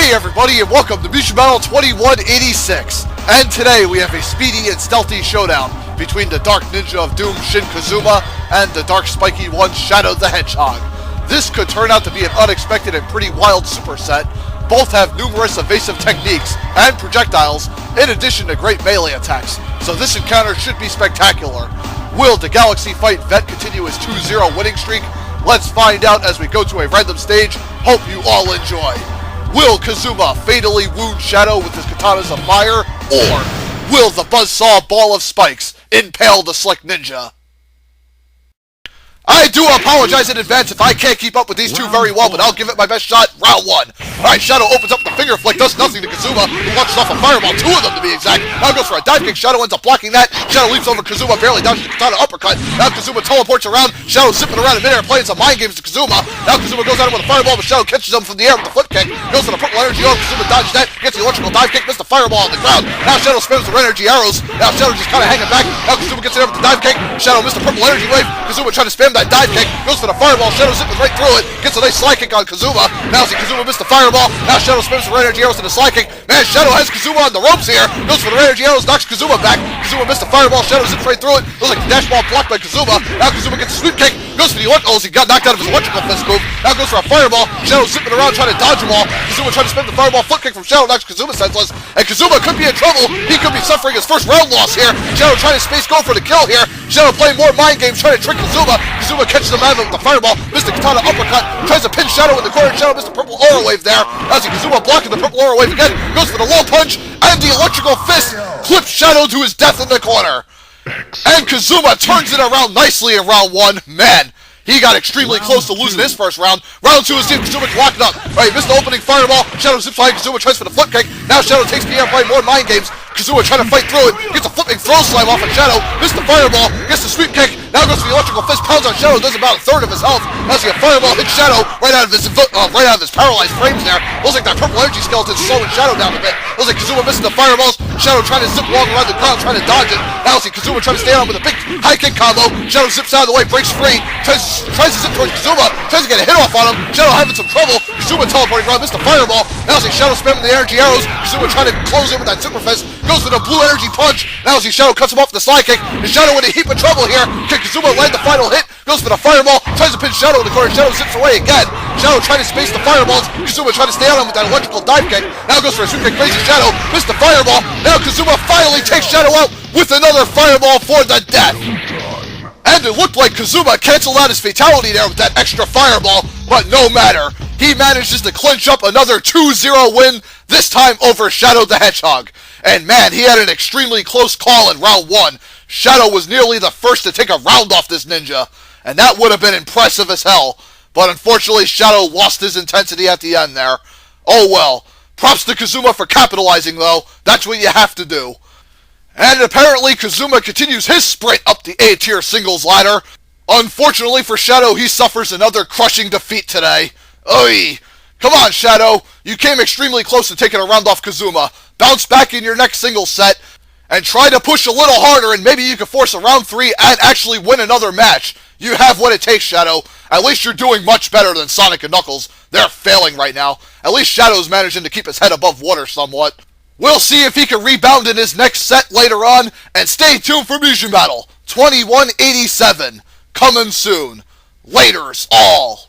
Hey everybody, and welcome to Mugen Battle 2186. And today we have a speedy and stealthy showdown between the Dark Ninja of Doom, Shin Kazuma, and the Dark Spiky one, Shadow the Hedgehog. This could turn out to be an unexpected and pretty wild superset. Both have numerous evasive techniques and projectiles, in addition to great melee attacks, so this encounter should be spectacular. Will the Galaxy Fight vet continue his 2-0 winning streak? Let's find out as we go to a random stage. Hope you all enjoy. Will Kazuma fatally wound Shadow with his katanas of fire, or will the buzzsaw ball of spikes impale the slick ninja? I do apologize in advance if I can't keep up with these two very well, but I'll give it my best shot. Round one. Alright, Shadow opens up the finger flick, does nothing to Kazuma, who launches off a fireball, two of them to be exact. Now goes for a dive kick, Shadow ends up blocking that. Shadow leaps over Kazuma, barely dodges the katana uppercut. Now Kazuma teleports around, Shadow zipping around in midair, playing some mind games to Kazuma. Now Kazuma goes at him with a fireball, but Shadow catches him from the air with a flip kick. Goes for the purple energy arrow, Kazuma dodges that, gets the electrical dive kick, missed the fireball on the ground. Now Shadow spams the red energy arrows. Now Shadow just kind of hanging back. Now Kazuma gets in there with the dive kick. Shadow missed the purple energy wave. Kazuma trying to spam that dive kick. Goes for the fireball, Shadow zipping right through it, gets a nice slide kick on Kazuma. Now see Kazuma missed the fireball, now Shadow spins the red energy arrows to the slide kick. Man, Shadow has Kazuma on the ropes here, goes for the red energy arrows, knocks Kazuma back. Kazuma missed the fireball, Shadow zips right through it, looks like the dash ball blocked by Kazuma. Now Kazuma gets a sweep kick, goes for the electrical, he got knocked out of his electrical fist move. Now goes for a fireball, Shadow zipping around trying to dodge them all. Kazuma trying to spin the fireball, flip kick from Shadow knocks Kazuma senseless, and Kazuma could be in trouble. He could be suffering his first round loss here. Shadow trying to space go for the kill here. Shadow playing more mind games, trying to trick Kazuma. Kazuma catches him out of him with the fireball, missed the katana uppercut, tries to pin Shadow in the corner. Shadow missed the purple aura wave there. Now see Kazuma blocking the purple aura wave again, goes for the low punch, and the electrical fist clips Shadow to his death in the corner. And Kazuma turns it around nicely in round one. Man, he got extremely close to losing his first round. Round two is see if Kazuma can lock it up. Right, missed the opening fireball. Shadow zips behind Kazuma, tries for the flip kick. Now Shadow takes the air, playing more mind games. Kazuma trying to fight through it, gets a flipping throw slam off of Shadow, missed the fireball, gets the sweep kick, now goes for the electrical fist, pounds on Shadow, does about a third of his health. Now see a fireball hits Shadow right out of his paralyzed frames there. Looks like that purple energy skeleton's slowing Shadow down a bit. Looks like Kazuma missing the fireballs, Shadow trying to zip along around the ground, trying to dodge it. Now see Kazuma trying to stay on with a big high kick combo. Shadow zips out of the way, breaks free, tries to zip towards Kazuma, tries to get a hit off on him. Shadow having some trouble. Kazuma teleporting around, missed the fireball. Now see Shadow spamming the energy arrows. Kazuma trying to close in with that super fist. Goes for the blue energy punch. Now see Shadow cuts him off with the slide kick. And Shadow in a heap of trouble here. Can Kazuma land the final hit? Goes for the fireball. Tries to pin Shadow in the corner. Shadow zips away again. Shadow trying to space the fireballs. Kazuma trying to stay on him with that electrical dive kick. Now goes for a super kick. Crazy Shadow. Missed the fireball. Now Kazuma finally takes Shadow out with another fireball for the death. And it looked like Kazuma canceled out his fatality there with that extra fireball, but no matter. He manages to clinch up another 2-0 win, this time over Shadow the Hedgehog. And man, he had an extremely close call in round one. Shadow was nearly the first to take a round off this ninja, and that would have been impressive as hell. But unfortunately, Shadow lost his intensity at the end there. Oh well. Props to Kazuma for capitalizing though. That's what you have to do. And apparently Kazuma continues his sprint up the A-tier singles ladder. Unfortunately for Shadow, he suffers another crushing defeat today. Oy! Come on, Shadow. You came extremely close to taking a round off Kazuma. Bounce back in your next singles set and try to push a little harder, and maybe you can force a round 3 and actually win another match. You have what it takes, Shadow. At least you're doing much better than Sonic and Knuckles. They're failing right now. At least Shadow's managing to keep his head above water somewhat. We'll see if he can rebound in his next set later on, and stay tuned for Mugen Battle 2187, coming soon. Laters all.